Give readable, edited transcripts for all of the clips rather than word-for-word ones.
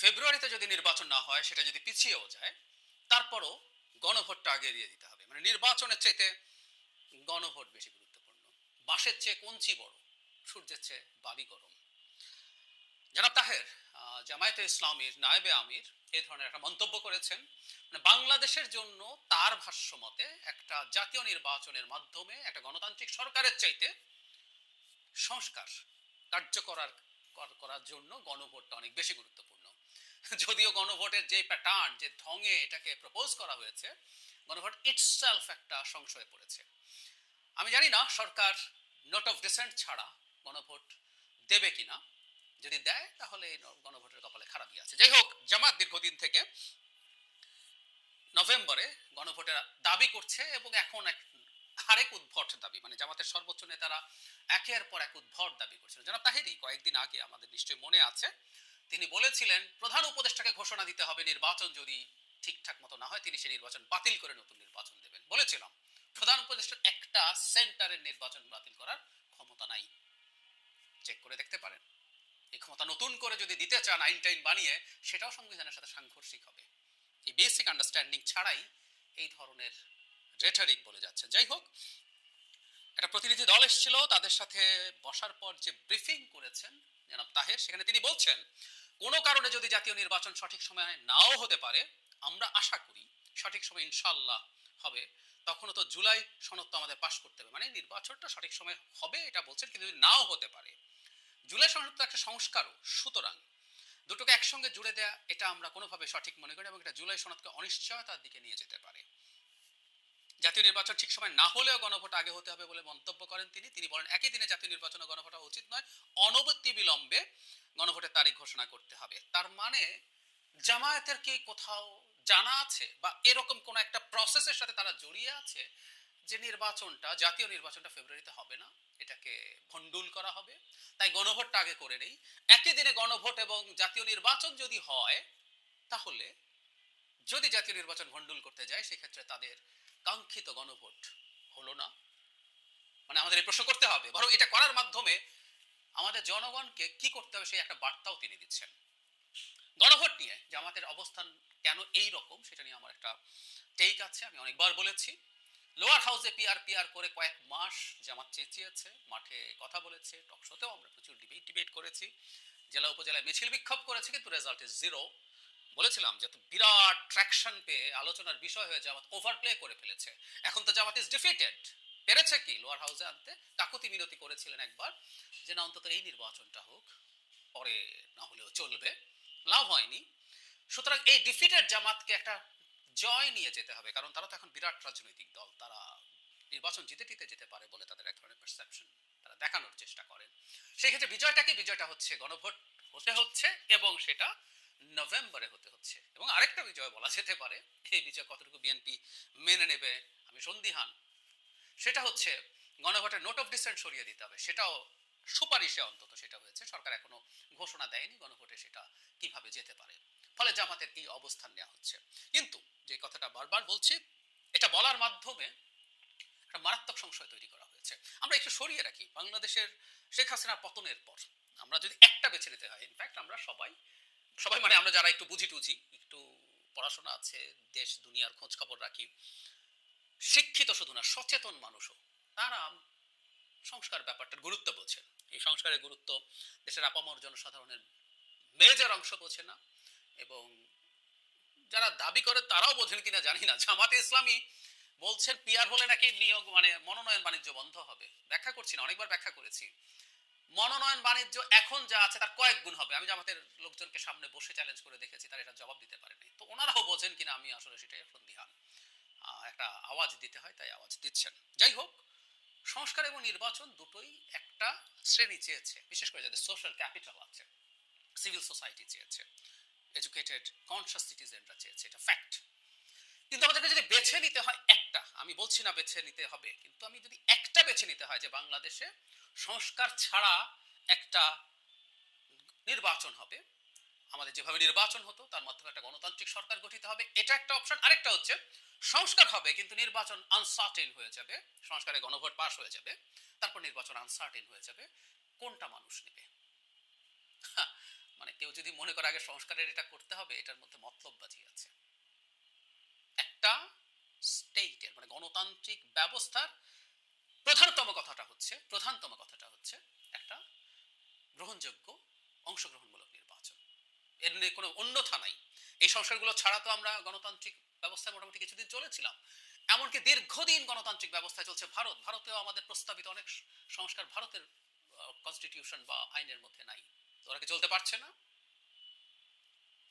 ফেব্রুয়ারিতে যদি নির্বাচন না হয়, সেটা যদি পিছিয়েও যায়, তারপরও গণভোটটা আগে দিয়ে দিতে হবে। মানে নির্বাচনের চাইতে গণভোট বেশি গুরুত্বপূর্ণ। বাঁশের চেয়ে কঞ্চি বড়, সূর্যের চেয়ে বালি গরম। জনাব তাহের জামায়াতে ইসলামীর নায়েবে আমির এই ধরনের একটা মন্তব্য করেছেন। মানে বাংলাদেশের জন্য তার ভাষ্য মতে একটা জাতীয় নির্বাচনের মাধ্যমে একটা গণতান্ত্রিক সরকারের চাইতে সংস্কার কার্যকর করার জন্য গণভোটটা অনেক বেশি গুরুত্বপূর্ণ। যদিও গণভোটের যে প্যাটার্ন, যে ঢঙে এটাকে প্রপোজ করা হয়েছে, গণভোট ইটসেলফ একটা সংশয়ে পড়েছে। আমি জানি না সরকার নোট অফ ডিসেন্ট ছাড়া গণভোট দেবে কিনা। যদি দেয় তাহলে এই গণভোটের কপালে খারাপই আছে। যাই হোক, জামাত দীর্ঘদিন থেকে নভেম্বরে গণভোটের দাবি করছে এবং এখন আরেক উদ্ভট দাবি, মানে জামাতের সর্বোচ্চ নেতারা একের পর এক উদ্ভট দাবি করছেন। জনাব তাহেরি কয়েকদিন আগে, আমাদের নিশ্চয়ই মনে আছে, তিনি বলেছিলেন প্রধান উপদেষ্টাকে ঘোষণা দিতে হবে নির্বাচন যদি ঠিকঠাক মতো না হয় তিনি সেই নির্বাচন বাতিল করে নতুন নির্বাচন দেবেন। বলেছিলাম প্রধান উপদেষ্টার একটা সেন্টারের নির্বাচন বাতিল করার ক্ষমতা নাই। চেক করে দেখতে পারেন। এই ক্ষমতা নতুন করে যদি দিতে চান আইন টাইন বানিয়ে, সেটাও সংবিধানের সাথে সাংঘর্ষিক হবে। এই বেসিক আন্ডারস্ট্যান্ডিং ছাড়াই এই ধরনের রেটরিক বলে যাচ্ছে। যাই হোক, একটা প্রতিনিধি দল এসেছিল, তাদের সাথে বসার পর যে ব্রিফিং করেছেন জনাব তাহের, সেখানে তিনি বলছেন কোনো কারণে যদি জাতীয় নির্বাচন সঠিক সময়ে নাও হতে পারে, আমরা আশা করি সঠিক সময় ইনশাল্লাহ হবে। তখনও তো জুলাই সনদ তো আমাদের পাশ করতে হবে, মানে নির্বাচনটা সঠিক সময় হবে এটা বলছেন, কিন্তু যদি নাও হতে পারে। জুলাই সনদ তো একটা সংস্কারও, সুতরাং দুটোকে একসঙ্গে জুড়ে দেয়া এটা আমরা কোনোভাবে সঠিক মনে করি এবং এটা জুলাই সনদকে অনিশ্চয়তার দিকে নিয়ে যেতে পারে। জাতীয় নির্বাচন ঠিক সময় না হলেও গণভোট আগে হতে হবে বলে মন্তব্য করেন তিনি বলেন একই দিনে জাতীয় নির্বাচন ও গণভোট হওয়া উচিত নয়, অনবরত বিলম্বে গণভোটের তারিখ ঘোষণা করতে হবে। তার মানে জামায়াতের কি কোথাও জানা আছে বা এরকম কোন একটা প্রসেসের সাথে তারা জড়িয়ে আছে যে নির্বাচনটা, জাতীয় নির্বাচনটা ফেব্রুয়ারিতে হবে না, এটাকে ভণ্ডুল করা হবে, তাই গণভোটটা আগে করে নেই। একই দিনে গণভোট এবং জাতীয় নির্বাচন যদি হয়, তাহলে যদি জাতীয় নির্বাচন ভণ্ডুল করতে যায়, সেক্ষেত্রে তাদের কাঙ্ক্ষিত গণভোট হলো না। মানে আমাদের এই প্রশ্ন করতে হবে, বরং এটা করার মাধ্যমে আমাদের জনগণকে কি করতে হবে সেই একটা বার্তাও তিনি দিচ্ছেন। গণভোট নিয়ে জামাতের অবস্থান কেন এই রকম, সেটা নিয়ে আমার একটা টেক আছে। আমি অনেকবার বলেছি, লোয়ার হাউসে পিআর করে কয়েক মাস জামাত চেঁচিয়েছে, মাঠে কথা বলেছে, টকশোতেও আমরা প্রচুর ডিবেট করেছি, জেলা উপজেলায় মিছিল বিক্ষোভ করেছে, কিন্তু রেজাল্ট ইজ জিরো। বলেছিলাম যে বিরাট ট্র্যাকশন পেয়ে আলোচনার বিষয় হয়ে জামাত ওভারপ্লে করে ফেলেছে। এখন তো জামাত ইজ ডিফিটেড। পেরেছে কি লোয়ার হাউসে আনতে? কাকুতি মিনতি করেছিলেন একবার যে না, অন্তত এই নির্বাচনটা হোক, পরে না হলেও চলবে। লাভ হয়নি। সুতরাং এই ডিফিটেড জামাতকে একটা জয় নিয়ে যেতে হবে, কারণ তারা তো এখন বিরাট রাজনৈতিক দল, তারা নির্বাচন জিতে যেতে পারে বলে তাদের এক ধরনের পারসেপশন তারা দেখানোর চেষ্টা করেন। সেই ক্ষেত্রে বিজয়টা হচ্ছে গণভোট হতে হচ্ছে এবং সেটা নভেম্বরে হতে হচ্ছে। এবং আরেকটা বিজয় বলা যেতে পারে, এই বিজয় কতটুকু বিএনপি মেনে নেবে আমি সন্দিহান, সেটা হচ্ছে গণভোটের নোট অফ ডিসেন্ট সরিয়ে দিতে হবে। সেটাও সুপারিশে অন্তত সেটা হয়েছে, সরকার এখনো ঘোষণা দেয়নি গণভোটে সেটা কিভাবে যেতে পারে। ফলে জামাতের এই অবস্থান নেওয়া হচ্ছে। কিন্তু যে কথাটা বারবার বলছি, এটা বলার মাধ্যমে একটা মারাত্মক সংশয় তৈরি করা হয়েছে। আমরা একটু সরিয়ে রাখি, বাংলাদেশের শেখ হাসিনার পতনের পর আমরা যদি একটা বেছে নিতে হয়, ইনফ্যাক্ট আমরা সবাই মানে আমরা যারা একটু বুঝি টুঝি, একটু পড়াশোনা আছে, দেশ দুনিয়ার খোঁজ খবর রাখি, শিক্ষিত শুধু না সচেতন মানুষও, তারা সংস্কার ব্যাপারটার গুরুত্ব বোঝেন। এই সংস্কারের গুরুত্ব দেশের আপামর জনসাধারণের মেজর অংশ বোঝে না, এবং যারা দাবি করে তারাও বোঝেন কিনা জানি না। জামাতে ইসলামী বলছেন পিআর হলে নাকি নিয়োগ মানে মনোনয়ন বাণিজ্য বন্ধ হবে। ব্যাখ্যা করছি না, অনেকবার ব্যাখ্যা করেছি। মনোনয়ন বাণিজ্য এখন যা আছে তার কয়েক গুণ হবে। আমি জামাতের লোকজনকে সামনে বসে চ্যালেঞ্জ করে দেখেছি, তারা এটা জবাব দিতে পারেনি। তো ওনারাও বোঝেন কিনা আমি আসলে সেটাই সন্দিহান। একটা আওয়াজ দিতে হয়, তাই আওয়াজ দিচ্ছেন। যাই হোক, সংস্কার এবং নির্বাচন দুটোই একটা শ্রেণী চেয়েছে, বিশেষ করে যাদের সোশ্যাল ক্যাপিটাল আছে, সিভিল সোসাইটি চেয়েছে, এডুকেটেড কনসাস সিটিজেনরা চেয়েছে, এটা ফ্যাক্ট। কিন্তু আমাদেরকে যদি বেছে নিতে হয় একটা, আমি বলছি না বেছে নিতে হবে, কিন্তু আমি যদি একটা বেছে নিতে হয় যে বাংলাদেশে সংস্কার ছাড়া একটা নির্বাচন হবে, আমাদের যেভাবে নির্বাচন হতো তার মাধ্যমে একটা গণতান্ত্রিক সরকার গঠিত হবে, এটা একটা অপশন। আরেকটা হচ্ছে সংস্কার হবে কিন্তু নির্বাচন আনসার্টেন হয়ে যাবে, সংস্কারে গণভোট পাস হয়ে যাবে, তারপর নির্বাচন আনসার্টেন হয়ে যাবে। কোনটা মানুষ নেবে? মানে কেউ যদি মনে করে আগে সংস্কারের এটা করতে হবে, এটার মধ্যে মতলববাজি আছে। একটা স্টেটের মানে গণতান্ত্রিক ব্যবস্থার প্রধানতম কথাটা হচ্ছে একটা গ্রহণযোগ্য অংশগ্রহণমূলক নির্বাচন। এর নিয়ে কোনো অন্যথা নাই। এই সংস্কারগুলো ছাড়া তো আমরা গণতান্ত্রিক ব্যবস্থায় মোটামুটি কিছুদিন চলেছিলাম। এমনকি দীর্ঘদিন গণতান্ত্রিক ব্যবস্থায় চলছে ভারতেও আমাদের প্রস্তাবিত অনেক সংস্কার ভারতের কনস্টিটিউশন বা আইনের মধ্যে নাই। ওরা কি চলতে পারছে না?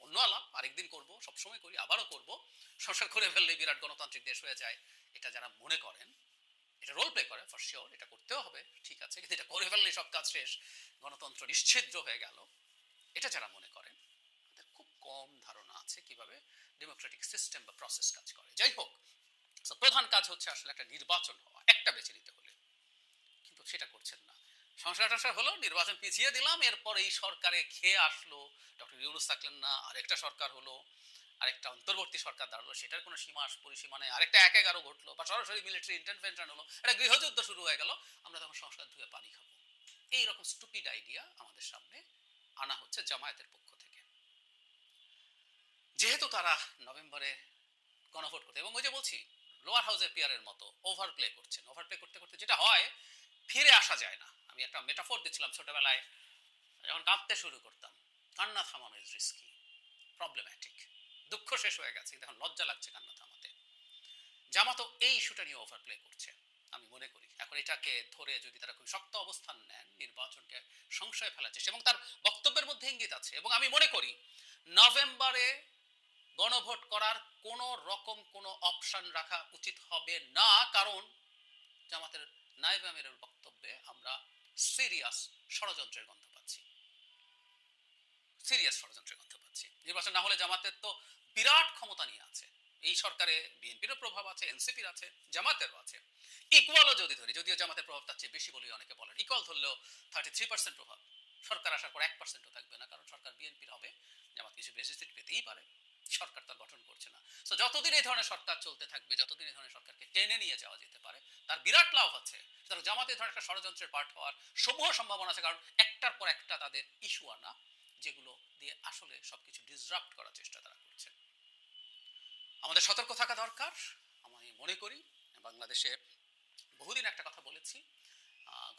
অন্য আলাপ, আরেকদিন করব, সবসময় করি, আবারও করব। সংস্কার করে ফেললে বিরাট গণতান্ত্রিক দেশ হয়ে যায়, এটা যারা মনে করেন, এটা রোল প্লে করে ফর শিওর, এটা করতেও হবে, ঠিক আছে, কিন্তু এটা করে ফেললে সব কাজ শেষ, গণতন্ত্র নিশ্ছিদ্র হয়ে গেল, এটা যারা মনে করেন তাদের খুব কম ধারণা আছে কিভাবে ডেমোক্রেটিক সিস্টেম বা প্রসেস কাজ করে। যাই হোক, প্রধান কাজ হচ্ছে আসলে একটা নির্বাচন হওয়া, একটা বেছে নিতে হলে, কিন্তু সেটা করছেন না। সংস্কার হলো, নির্বাচন পিছিয়ে দিলাম, এরপর এই সরকারে খেয়ে আসলো, ডক্টর ইউনূস থাকলেন না, আরেকটা সরকার হলো, আরেকটা অন্তর্বর্তী সরকার দাঁড়ালো, সেটার কোনো সীমা পরিসীমা নেই, আরেকটা ১/১১ ঘটলো, বা সরাসরি মিলিটারি ইন্টারভেনশন হলো, একটা গৃহযুদ্ধ শুরু হয়ে গেল, আমরা তখন সংস্কার ধুয়ে পানি খাবো। এইরকম স্টুপিড আইডিয়া আমাদের সামনে আনা হচ্ছে জামায়াতের পক্ষ থেকে। যেহেতু তারা নভেম্বরে গণভোট করতে, এবং ওই যে বলছি লোয়ার হাউসের পিয়ারের মতো ওভার প্লে করছেন, ওভার প্লে করতে করতে যেটা হয়, ফিরে আসা যায় না। আমি একটা মেটাফোর দিচ্ছিলাম, ছোটবেলায় যখন কাঁদতে শুরু করতাম, কান্না থামানো ইজ রিস্কি, প্রবলেম্যাটিক। দুঃখ শেষ হয়ে গেছে, এখন লজ্জা লাগছে কান্না থামাতে। জামাতও এই ইস্যুটা নিয়ে ওভার প্লে করছে আমি মনে করি। এখন এটাকে ধরে যদি তারা খুব শক্ত অবস্থান নেন, নির্বাচনকে সংশয় ফেলার চেষ্টা, এবং তার বক্তব্যের মধ্যে ইঙ্গিত আছে, এবং আমি মনে করি নভেম্বরে গণভোট করার কোন রকম কোনো অপশন রাখা উচিত হবে না, কারণ জামাতের নায়েব আমিরের বক্তব্যে আমরা সিরিয়াস ষড়যন্ত্রের গন্ধ পাচ্ছি, সিরিয়াস ষড়যন্ত্রের গন্ধ পাচ্ছি। নির্বাচন না হলে জামাতের তো বিরাট ক্ষমতা নিয়ে আছে, এই সরকারে বিএনপিরও প্রভাব আছে, এনসিপির আছে, জামাতেরও আছে। ইকুয়ালও যদি ধরি, যদিও জামাতের প্রভাব তার চেয়ে বেশি বলেই অনেকে বলেন, ইকুয়াল ধরলেও 33% প্রভাব, সরকার আসার পর 1%ও থাকবে না, কারণ সরকার বিএনপির হবে, জামাত কিছু বেশি সিট পেতেই পারে, সরকার তার গঠন করছে না। তো যতদিন এই ধরনের সরকার চলতে থাকবে, যতদিন এই ধরনের সরকারকে টেনে নিয়ে যাওয়া যেতে পারে, তার বিরাট লাভ আছে। সুতরাং জামাত এই ধরনের একটা ষড়যন্ত্রের পার্ট হওয়ার সমূহ সম্ভাবনা আছে, কারণ একটার পর একটা তাদের ইস্যু আনা, যেগুলো দিয়ে আসলে সবকিছু ডিসরাপ্ট করার চেষ্টা তারা করছে। আমাদের সতর্ক থাকা দরকার। আমি মনে করি বাংলাদেশে বহুদিন একটা কথা বলেছি,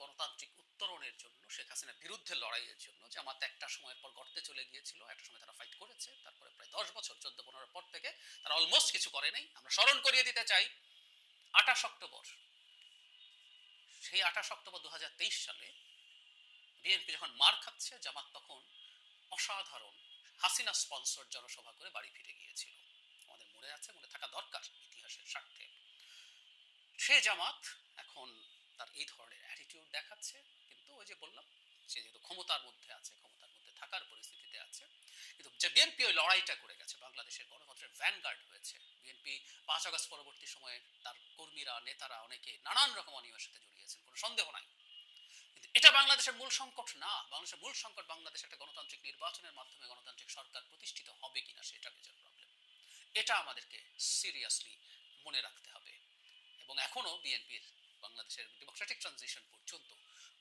গণতান্ত্রিক উত্তরণের জন্য, শেখ হাসিনার বিরুদ্ধে লড়াইয়ের জন্য জামাত একটা সময়ের পর গর্তে চলে গিয়েছিল, একটা সময় তারা ফাইট করেছে, তারপরে প্রায় 10 বছর 14-15 পর থেকে তারা অলমোস্ট কিছু করে নাই। আমরা স্মরণ করিয়ে দিতে চাই 28 অক্টোবর, সেই 28 অক্টোবর 2023 সালে বিএনপি যখন মার খাচ্ছে, জামাত তখন অসাধারণ হাসিনা স্পন্সর জনসভা করে বাড়ি ফিরে গিয়েছিল। আমাদের মনে আছে, মনে থাকা দরকার ইতিহাসের স্বার্থে। সে জামাত এখন তার এই ধরনের অ্যাটিটিউড দেখাচ্ছে, কিন্তু ওই যে বললাম, সে যেহেতু ক্ষমতার মধ্যে আছে, ক্ষমতার মধ্যে থাকার পরিস্থিতিতে আছে, কিন্তু যে বিএনপি ওই লড়াইটা করে গেছে, বাংলাদেশের গণতন্ত্রের ভ্যানগার্ড হয়েছে বিএনপি। 5 আগস্ট পরবর্তী সময়ে তার কর্মীরা, নেতারা অনেকে নানান রকম অনিয়মের সাথে জড়িয়েছেন, কোনো সন্দেহ নাই, কিন্তু এটা বাংলাদেশের মূল সংকট না। বাংলাদেশের মূল সংকট বাংলাদেশ একটা গণতান্ত্রিক নির্বাচনের মাধ্যমে গণতান্ত্রিক সরকার প্রতিষ্ঠিত হবে কিনা, সেটা মেজর প্রবলেম। এটা আমাদেরকে সিরিয়াসলি মনে রাখতে হবে। এবং এখনো বিএনপির বাংলাদেশের ডেমোক্রেটিক ট্রানজিশন পর্যন্ত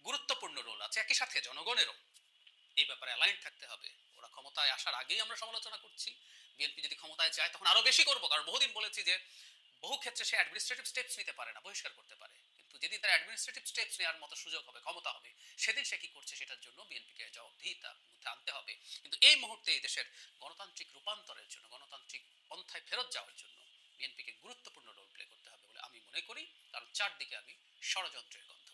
গুরুত্বপূর্ণ রোল আছে, একই সাথে জনগণেরও এই ব্যাপারে অ্যালাইন থাকতে হবে। ওরা ক্ষমতায় আসার আগেই আমরা সমালোচনা করছি, বিএনপি যদি ক্ষমতায় যায় তখন আরো বেশি করবো, কারণ বহুদিন বলেছি যে বহু ক্ষেত্রে সে অ্যাডমিনিস্ট্রেটিভ স্টেপস নিতে পারে না, বহিষ্কার করতে পারে, কিন্তু যেদিন তার অ্যাডমিনিস্ট্রেটিভ স্টেপস নেওয়ার মতো সুযোগ হবে, ক্ষমতা হবে, সেদিন সে কি করছে সেটার জন্য বিএনপিকে জবাবদিহিতার মধ্যে আনতে হবে। কিন্তু এই মুহূর্তে এই দেশের গণতান্ত্রিক রূপান্তরের জন্য, গণতান্ত্রিক পন্থায় ফেরত যাওয়ার জন্য বিএনপিকে গুরুত্বপূর্ণ রোল প্লে করতে হবে বলে আমি মনে করি, কারণ চারদিকে আমি ষড়যন্ত্রের গন্ধ